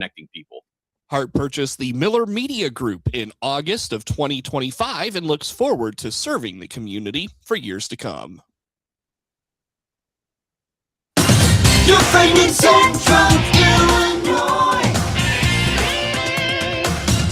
connecting people. Hart purchased the Miller Media Group in August of 2025 and looks forward to serving the community for years to come. Your friend in Central Illinois.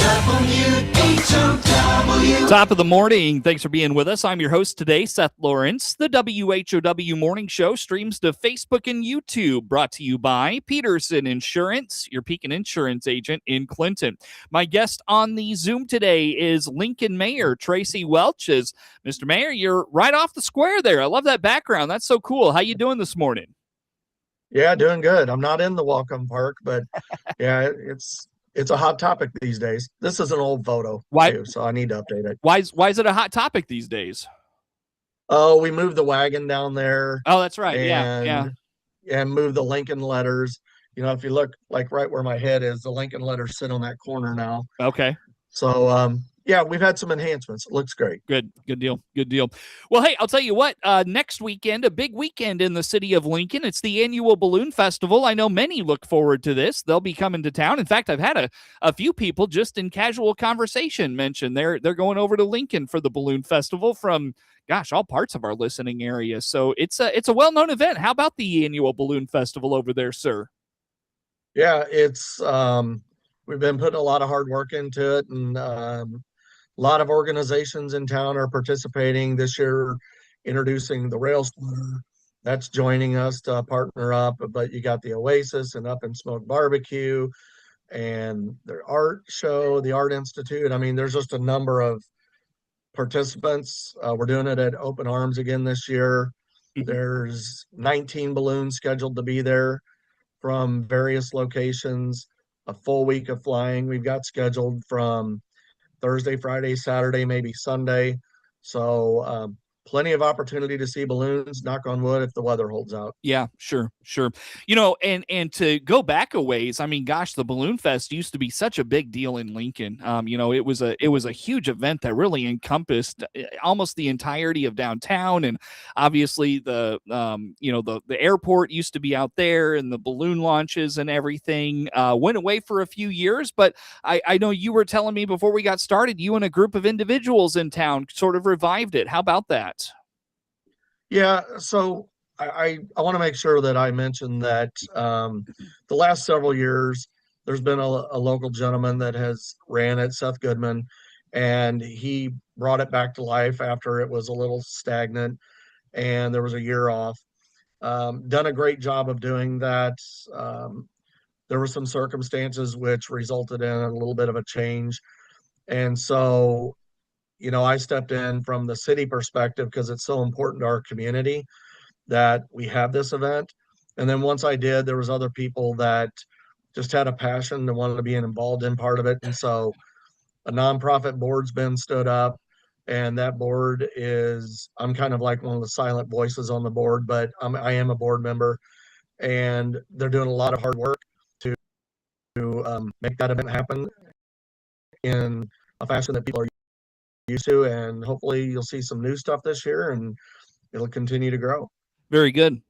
WHOW. Top of the morning. Thanks for being with us. I'm your host today, Seth Lawrence. The WHOW Morning Show streams to Facebook and YouTube, brought to you by Peterson Insurance, your Pekin Insurance agent in Clinton. My guest on the Zoom today is Lincoln Mayor Tracy Welch. Mr. Mayor, you're right off the square there. I love that background. That's so cool. How you doing this morning? Yeah, doing good. I'm not in the welcome park, but yeah, it's a hot topic these days. This is an old photo too, so I need to update it. Why is it a hot topic these days? Oh, we moved the wagon down there. Oh, that's right. And moved the Lincoln letters. You know, if you look like right where my head is, the Lincoln letters sit on that corner now. Okay. So yeah, we've had some enhancements. It looks great. Good deal. Well, hey, I'll tell you what, next weekend, a big weekend in the city of Lincoln. It's the annual Balloon Festival. I know many look forward to this. They'll be coming to town. In fact, I've had a few people just in casual conversation mention they're going over to Lincoln for the Balloon Festival from, gosh, all parts of our listening area. So it's a well-known event. How about the annual Balloon Festival over there, sir? Yeah, it's we've been putting a lot of hard work into it, and a lot of organizations in town are participating this year, introducing the rail splitter. That's joining us to partner up. But you got the Oasis and Up and Smoke Barbecue and their art show, the Art Institute. I mean, there's just a number of participants. We're doing it at Open Arms again this year. There's 19 balloons scheduled to be there from various locations, a full week of flying. We've got scheduled from Thursday, Friday, Saturday, maybe Sunday. So plenty of opportunity to see balloons, knock on wood, if the weather holds out. Yeah, sure. You know, and to go back a ways, I mean, gosh, the Balloon Fest used to be such a big deal in Lincoln. You know, it was a huge event that really encompassed almost the entirety of downtown, and obviously the airport used to be out there, and the balloon launches and everything went away for a few years. But I know you were telling me before we got started, you and a group of individuals in town sort of revived it. How about that? Yeah, so I want to make sure that I mention that the last several years, there's been a local gentleman that has ran it, Seth Goodman, and he brought it back to life after it was a little stagnant and there was a year off. Done a great job of doing that. There were some circumstances which resulted in a little bit of a change. And so, you know, I stepped in from the city perspective because it's so important to our community that we have this event. And then once I did, there was other people that just had a passion and wanted to be involved in part of it. And so a nonprofit board's been stood up, and that board is, I'm kind of like one of the silent voices on the board, but I am a board member, and they're doing a lot of hard work to make that event happen in a fashion that people are used to, and hopefully you'll see some new stuff this year and it'll continue to grow. Very good.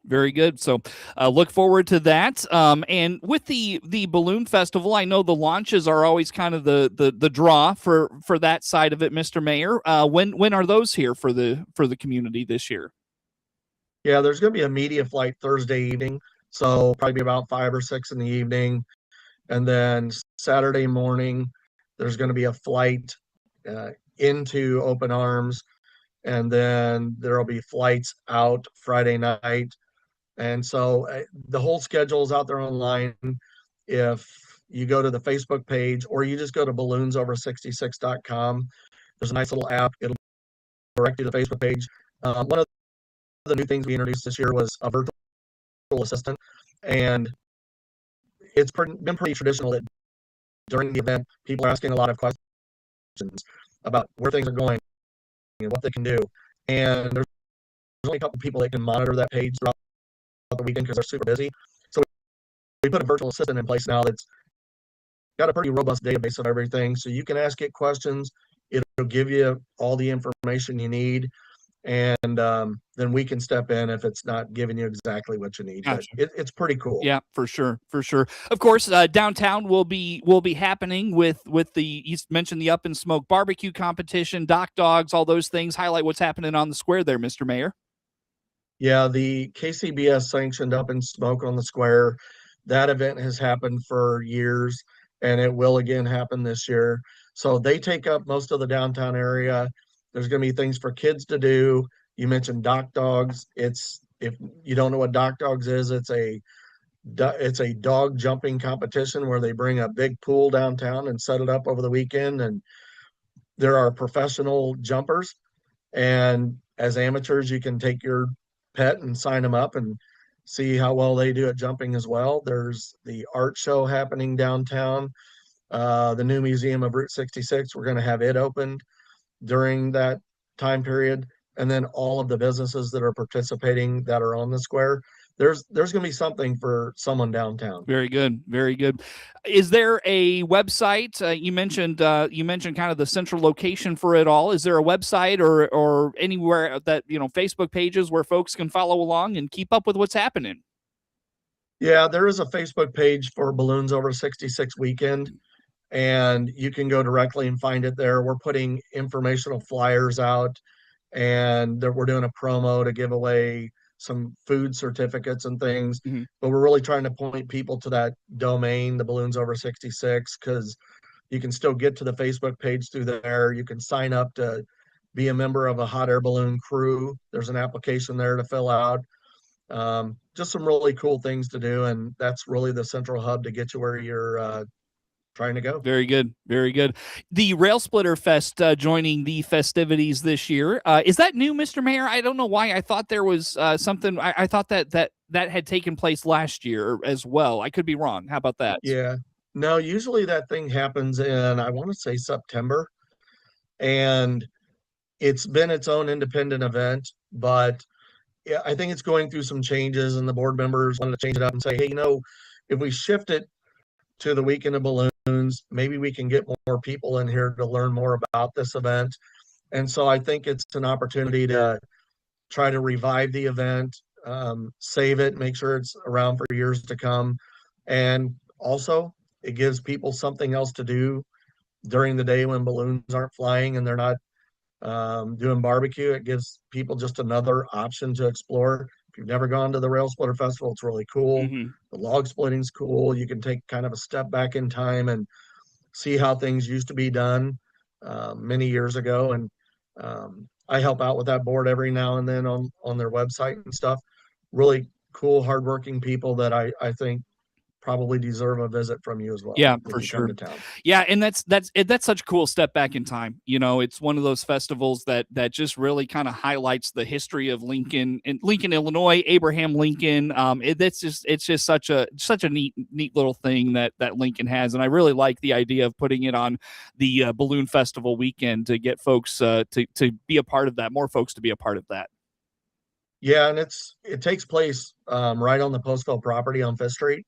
So look forward to that. And with the Balloon Festival, I know the launches are always kind of the draw for that side of it, Mr. Mayor. When are those here for the community this year? Yeah, there's going to be a media flight Thursday evening, so probably about 5 or 6 in the evening, and then Saturday morning there's going to be a flight into Open Arms, and then there'll be flights out Friday night. And so the whole schedule is out there online. If you go to the Facebook page, or you just go to balloonsover66.com, there's a nice little app. It'll direct you to the Facebook page. One of the new things we introduced this year was a virtual assistant, and it's been pretty traditional that during the event, people are asking a lot of questions about where things are going and what they can do. And there's only a couple of people that can monitor that page throughout the weekend because they're super busy. So we put a virtual assistant in place now that's got a pretty robust database of everything. So you can ask it questions. It'll give you all the information you need. and then we can step in if it's not giving you exactly what you need. But Gotcha. it's pretty cool. Yeah, for sure, for sure. Of course, downtown will be happening with the, you mentioned the Up and Smoke barbecue competition, Doc Dogs, all those things. Highlight what's happening on the square there, Mr. Mayor. Yeah, the KCBS sanctioned Up and Smoke on the square. That event has happened for years, and it will again happen this year. So they take up most of the downtown area. There's going to be things for kids to do. You mentioned Doc Dogs. It's, if you don't know what Doc Dogs is, it's a dog jumping competition where they bring a big pool downtown and set it up over the weekend, and there are professional jumpers, and as amateurs you can take your pet and sign them up and see how well they do at jumping as well. There's the art show happening downtown, the new museum of Route 66, we're going to have it opened during that time period, and then all of the businesses that are participating that are on the square, there's going to be something for someone downtown. Very good, very good. Is there a website? You mentioned kind of the central location for it all. Is there a website or anywhere that, Facebook pages where folks can follow along and keep up with what's happening? Yeah, there is a Facebook page for Balloons Over 66 weekend, and you can go directly and find it there. We're putting informational flyers out, and we're doing a promo to give away some food certificates and things. Mm-hmm. But we're really trying to point people to that domain, the Balloons Over 66, because you can still get to the Facebook page through there. You can sign up to be a member of a hot air balloon crew. There's an application there to fill out. Just some really cool things to do, and that's really the central hub to get you where you're trying to go. Very good, very good. The Rail Splitter Fest joining the festivities this year. Is that new, Mr. Mayor? I don't know why I thought there was something. I thought that had taken place last year as well. I could be wrong. How about that? Yeah. No, usually that thing happens in, I want to say, September, and it's been its own independent event, but yeah, I think it's going through some changes, and the board members wanted to change it up and say, hey, if we shift it to the weekend of balloons, maybe we can get more people in here to learn more about this event. And so I think it's an opportunity to try to revive the event, save it, make sure it's around for years to come. And also, it gives people something else to do during the day when balloons aren't flying and they're not doing barbecue. It gives people just another option to explore. If you've never gone to the Rail Splitter Festival, it's really cool. Mm-hmm. The log splitting's cool. You can take kind of a step back in time and see how things used to be done many years ago. And I help out with that board every now and then on their website and stuff. Really cool, hardworking people that I think probably deserve a visit from you as well. Yeah, when for you sure. come to town. Yeah, and that's such a cool step back in time. It's one of those festivals that just really kind of highlights the history of Lincoln, Illinois, Abraham Lincoln. It's just such a neat little thing that Lincoln has, and I really like the idea of putting it on the Balloon Festival weekend to get folks to be a part of that. More folks to be a part of that. Yeah, and it takes place right on the Postville property on Fifth Street.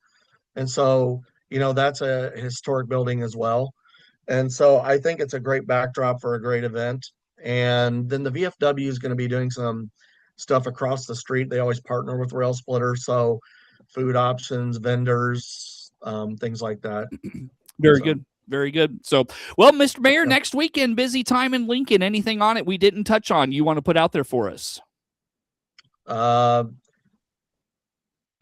And so, that's a historic building as well. And so I think it's a great backdrop for a great event. And then the VFW is going to be doing some stuff across the street. They always partner with Rail Splitter. So food options, vendors, things like that. Very good. Very good. So, well, Mr. Mayor, Yeah. next weekend, busy time in Lincoln. Anything on it we didn't touch on you want to put out there for us?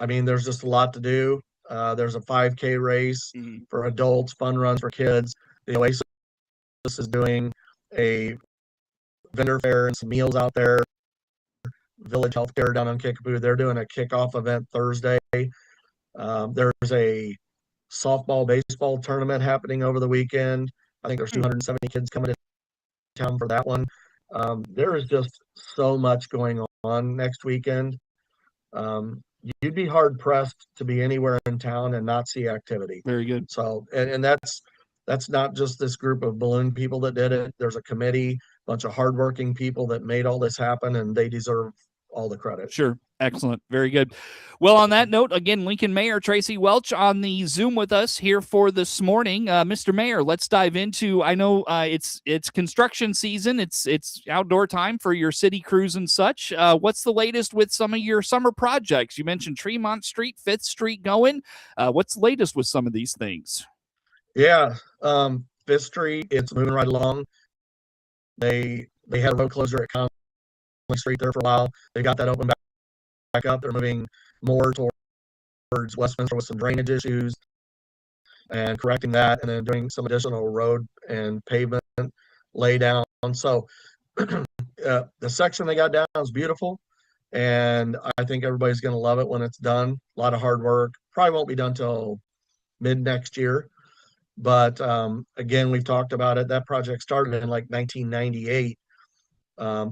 There's just a lot to do. There's a 5K race for adults, fun runs for kids. The Oasis is doing a vendor fair and some meals out there. Village Healthcare down on Kickapoo, they're doing a kickoff event Thursday. There's a softball, baseball tournament happening over the weekend. I think there's 270 kids coming to town for that one. There is just so much going on next weekend. You'd be hard pressed to be anywhere in town and not see activity. Very good. So, and that's not just this group of balloon people that did it. There's a committee, bunch of hardworking people that made all this happen, and they deserve all the credit. Sure. Excellent. Very good. Well, on that note, again, Lincoln Mayor Tracy Welch on the Zoom with us here for this morning. Mr. Mayor, let's dive into, I know it's construction season. It's outdoor time for your city crews and such. What's the latest with some of your summer projects? You mentioned Tremont Street, 5th Street going. What's the latest with some of these things? Yeah, 5th Street, it's moving right along. They had a road closure at Conley Street there for a while. They got that open back up. They're moving more towards Westminster with some drainage issues and correcting that, and then doing some additional road and pavement lay down. So the section they got down is beautiful, and I think everybody's going to love it when it's done. A lot of hard work. Probably won't be done till mid next year. But again, we've talked about it. That project started in like 1998,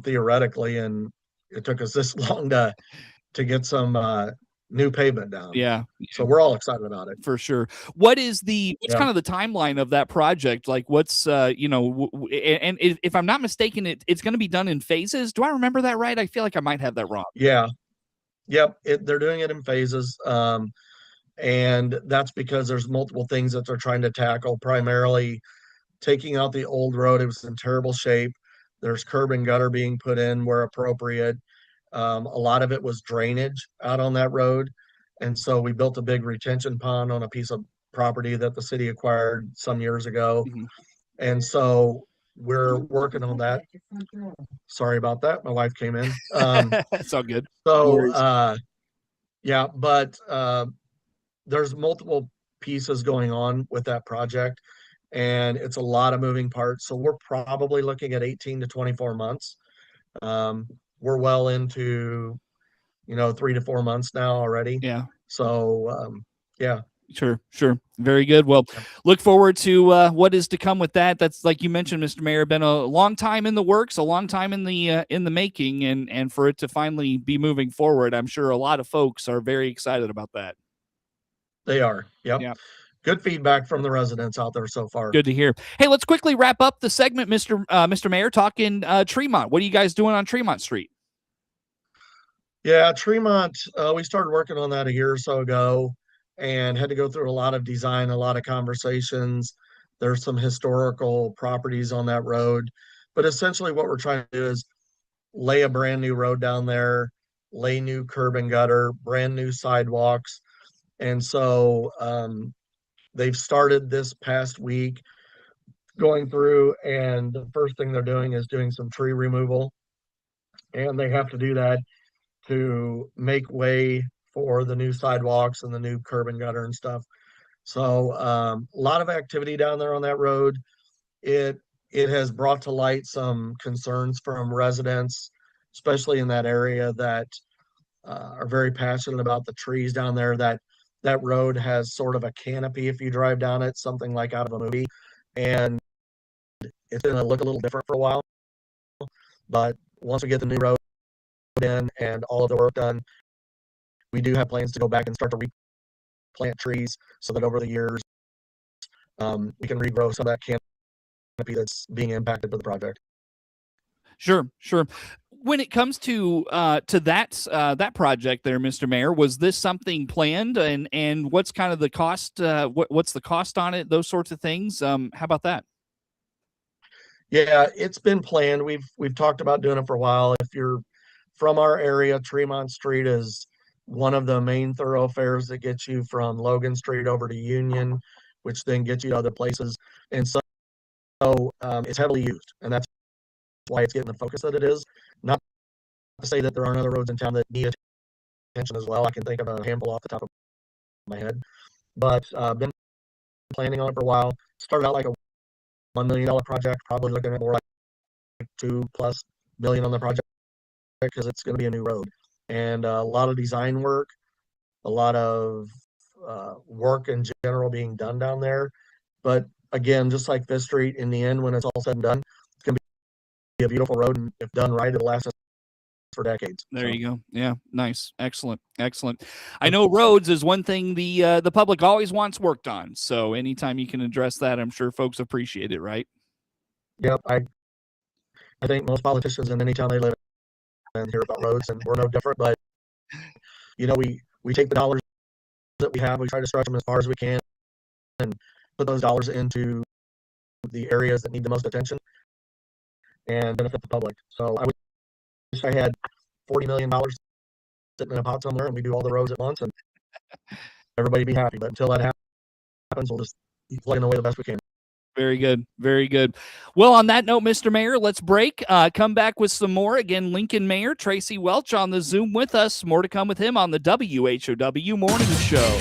theoretically, and it took us this long to get some new pavement down. Yeah. So we're all excited about it. For sure. What's Yeah. kind of the timeline of that project? Like what's, and if I'm not mistaken, it's going to be done in phases. Do I remember that right? I feel like I might have that wrong. Yeah. Yep. They're doing it in phases. And that's because there's multiple things that they're trying to tackle, primarily taking out the old road. It was in terrible shape. There's curb and gutter being put in where appropriate. A lot of it was drainage out on that road. And so we built a big retention pond on a piece of property that the city acquired some years ago. Mm-hmm. And so we're working on that. Sorry about that. My wife came in. It's all good. So, yeah, but there's multiple pieces going on with that project, and it's a lot of moving parts. So we're probably looking at 18 to 24 months. We're well into, 3 to 4 months now already. Yeah. So, yeah. Sure. Very good. Well, look forward to what is to come with that. That's, like you mentioned, Mr. Mayor, been a long time in the works, a long time in the making, and for it to finally be moving forward, I'm sure a lot of folks are very excited about that. They are. Yep. Yeah. Good feedback from the residents out there so far. Good to hear. Hey, let's quickly wrap up the segment, Mr. Mayor, talking Tremont. What are you guys doing on Tremont Street? Yeah, Tremont, we started working on that a year or so ago and had to go through a lot of design, a lot of conversations. There's some historical properties on that road, but essentially what we're trying to do is lay a brand new road down there, lay new curb and gutter, brand new sidewalks. And so they've started this past week going through, and the first thing they're doing is doing some tree removal. And they have to do that to make way for the new sidewalks and the new curb and gutter and stuff. So a lot of activity down there on that road. It has brought to light some concerns from residents, especially in that area, that are very passionate about the trees down there. That road has sort of a canopy if you drive down it, something like out of a movie, and it's going to look a little different for a while. But once we get the new road in and all of the work done, we do have plans to go back and start to replant trees so that over the years we can regrow some of that canopy that's being impacted by the project. Sure. When it comes to that project there, Mr. Mayor, was this something planned, and what's kind of the cost? What's the cost on it? Those sorts of things. How about that? Yeah, it's been planned. We've talked about doing it for a while. If you're from our area, Tremont Street is one of the main thoroughfares that gets you from Logan Street over to Union, which then gets you to other places. And so it's heavily used, and that's why it's getting the focus that it is. Not to say that there aren't other roads in town that need attention as well. I can think of a handful off the top of my head, but been planning on it for a while. Started out like a $1 million project, probably looking at more like $2+ million on the project, because it's going to be a new road, and a lot of design work, a lot of work in general being done down there. But again, just like 5th Street, in the end, when it's all said and done, it's going to be a beautiful road, and if done right, it'll last us for decades. There you go. Yeah, nice, excellent. I know roads is one thing the public always wants worked on. So anytime you can address that, I'm sure folks appreciate it, right? Yep, I think most politicians in any town they live in hear about roads, and we're no different. But we take the dollars that we have, we try to stretch them as far as we can and put those dollars into the areas that need the most attention and benefit the public. So I wish I had $40 million sitting in a pot somewhere and we do all the roads at once and everybody be happy. But until that happens, we'll just keep plugging away the best we can. Very good. Very good. Well, on that note, Mr. Mayor, let's break. Come back with some more. Again, Lincoln Mayor Tracy Welch on the Zoom with us. More to come with him on the WHOW Morning Show.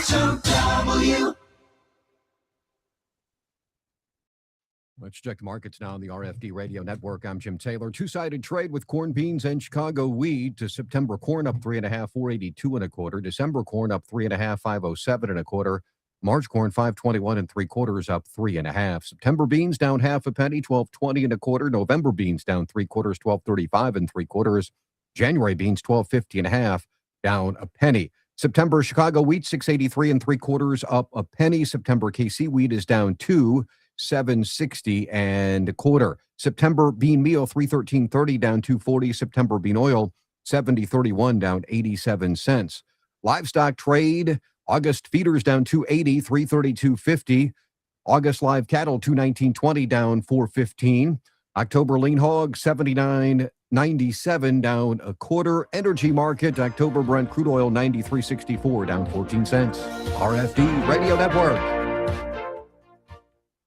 WHOW. Let's check the markets now on the RFD Radio Network. I'm Jim Taylor. Two-sided trade with corn, beans, and Chicago wheat. To September corn up 3.5, 482 1/4. December corn up 3.5, 507 1/4. March corn 521 3/4 up 3.5. September beans down half a penny, 1220 1/4. November beans down 3/4, 1235 3/4. January beans 1250 1/2, down a penny. September Chicago wheat 683 3/4 up a penny. September KC wheat is down 760 1/4. September bean meal 313.30 down 240. September bean oil 70.31 down 87 cents. Livestock trade, August feeders down 280, 332.50. August live cattle 219.20 down 415. October lean hog 79.97 down 1/4. Energy market, October Brent crude oil 93.64 down 14 cents. RFD Radio Network.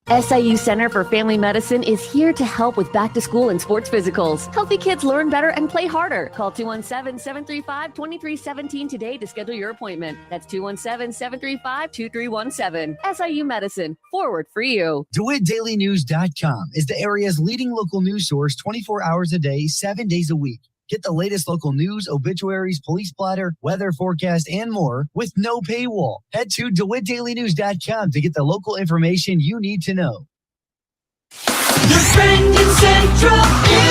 SIU Center for Family Medicine is here to help with back to school and sports physicals. Healthy kids learn better and play harder. Call 217-735-2317 today to schedule your appointment. That's 217-735-2317. SIU Medicine, forward for you. DeWittDailyNews.com is the area's leading local news source 24 hours a day, 7 days a week. Get the latest local news, obituaries, police blotter, weather forecast, and more with no paywall. Head to DeWittDailyNews.com to get the local information you need to know. Your friend in Central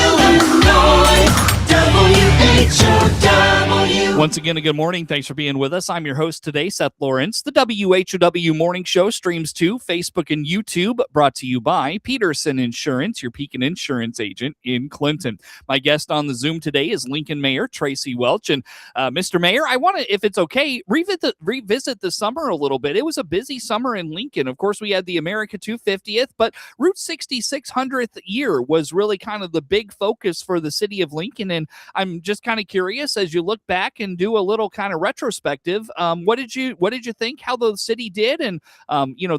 Illinois, WHOW. Once again, a good morning. Thanks for being with us. I'm your host today, Seth Lawrence. The WHOW Morning Show streams to Facebook and YouTube, brought to you by Peterson Insurance, your Pekin Insurance agent in Clinton. My guest on the Zoom today is Lincoln Mayor Tracy Welch. And Mr. Mayor, I want to, if it's okay, revisit the summer a little bit. It was a busy summer in Lincoln. Of course, we had the America 250th, but Route 6600th year was really kind of the big focus for the city of Lincoln. And I'm just kind of curious, as you look back and do a little kind of retrospective, what did you think how the city did? And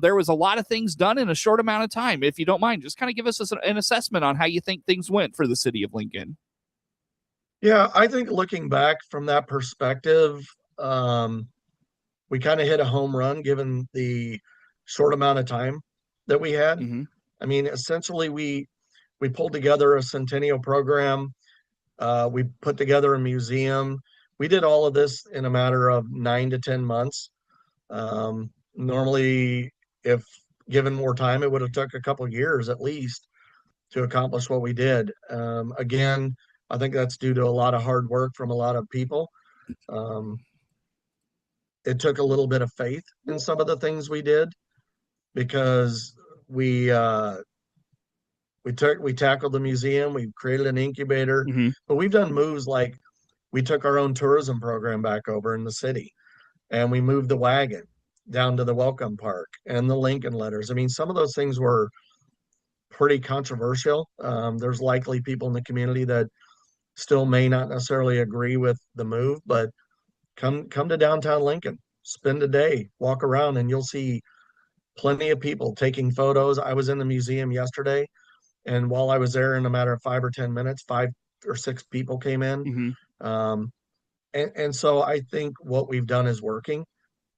there was a lot of things done in a short amount of time. If you don't mind, just kind of give us an assessment on how you think things went for the city of Lincoln. Yeah, I think looking back from that perspective, we kind of hit a home run given the short amount of time that we had. Mm-hmm. I mean, essentially, we pulled together a centennial program. We put together a museum. We did all of this in a matter of 9 to 10 months. Normally, if given more time, it would have took a couple of years at least to accomplish what we did. Again, I think that's due to a lot of hard work from a lot of people. It took a little bit of faith in some of the things we did because we tackled the museum, we created an incubator, Mm-hmm. but we've done moves like we took our own tourism program back over in the city and we moved the wagon down to the welcome park and the Lincoln letters. I mean, some of those things were pretty controversial. There's likely people in the community that still may not necessarily agree with the move, but come to downtown Lincoln, spend a day, walk around, and you'll see plenty of people taking photos. I was in the museum yesterday, and while I was there, in a matter of 5 or 10 minutes, 5 or 6 people came in. Mm-hmm. And so I think what we've done is working.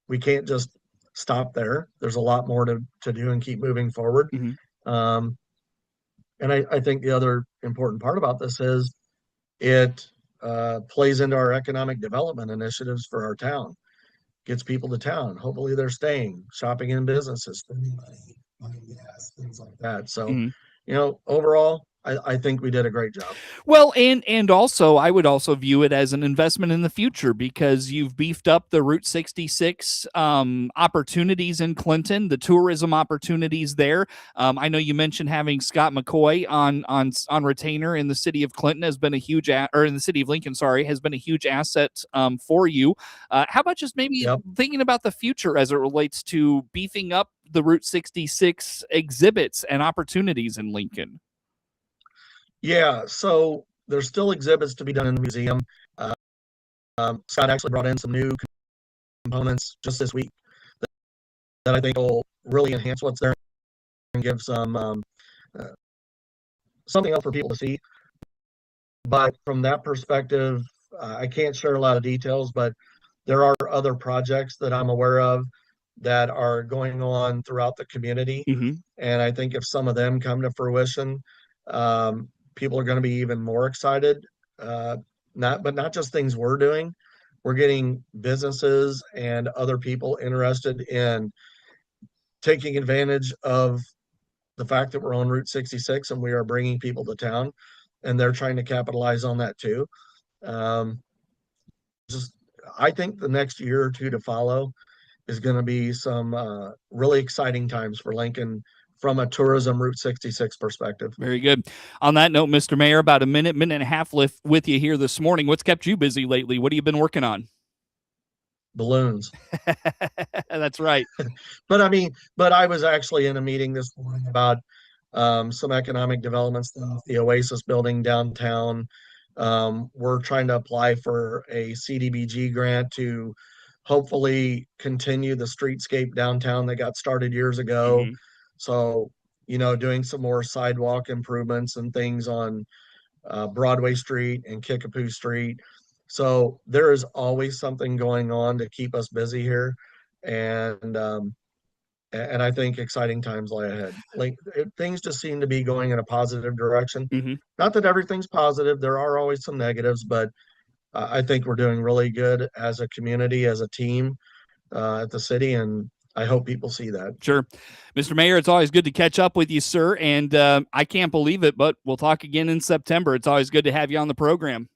We can't just stop there. There's a lot more to do and keep moving forward. Mm-hmm. And I think the other important part about this is it plays into our economic development initiatives for our town, gets people to town. Hopefully they're staying, shopping in businesses, spending money, buying gas, things like that. So, Mm-hmm. overall, I think we did a great job. Well, and also I would also view it as an investment in the future because you've beefed up the Route 66 opportunities in Clinton, the tourism opportunities there. I know you mentioned having Scott McCoy on retainer in the city of Clinton has been a huge or in the city of Lincoln, sorry, has been a huge asset for you. How about just maybe thinking about the future as it relates to beefing up the Route 66 exhibits and opportunities in Lincoln? Yeah, so there's still exhibits to be done in the museum. Scott actually brought in some new components just this week that I think will really enhance what's there and give some something else for people to see. But from that perspective, I can't share a lot of details, but there are other projects that I'm aware of that are going on throughout the community. And I think if some of them come to fruition, people are going to be even more excited. Not just things we're doing. We're getting businesses and other people interested in taking advantage of the fact that we're on Route 66 and we are bringing people to town, and they're trying to capitalize on that too. I think the next year or two to follow is going to be some really exciting times for Lincoln from a tourism Route 66 perspective. Very good. On that note, Mr. Mayor, about a minute and a half left with you here this morning. What's kept you busy lately? What have you been working on? Balloons. That's right. But I was actually in a meeting this morning about some economic development stuff, the Oasis building downtown. We're trying to apply for a CDBG grant to hopefully continue the streetscape downtown that got started years ago. So, doing some more sidewalk improvements and things on Broadway Street and Kickapoo Street. So there is always something going on to keep us busy here. And I think exciting times lie ahead. Things just seem to be going in a positive direction. Not that everything's positive. There are always some negatives, but I think we're doing really good as a community, as a team at the city, and I hope people see that. Sure. Mr. Mayor, it's always good to catch up with you, sir, and I can't believe it, but we'll talk again in September. It's always good to have you on the program.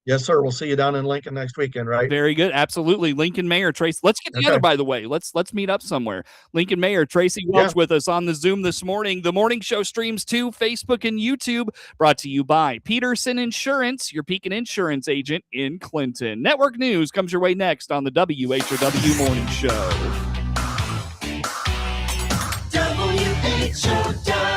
Yes, sir. We'll see you down in Lincoln next weekend, right? Very good. Absolutely. Lincoln Mayor Tracy. Let's get together, by the way. Let's meet up somewhere. Lincoln Mayor Tracy Welch with us on the Zoom this morning. The morning show streams to Facebook and YouTube, brought to you by Peterson Insurance, your Pekin Insurance agent in Clinton. Network news comes your way next on the WHOW Morning Show. WHOW.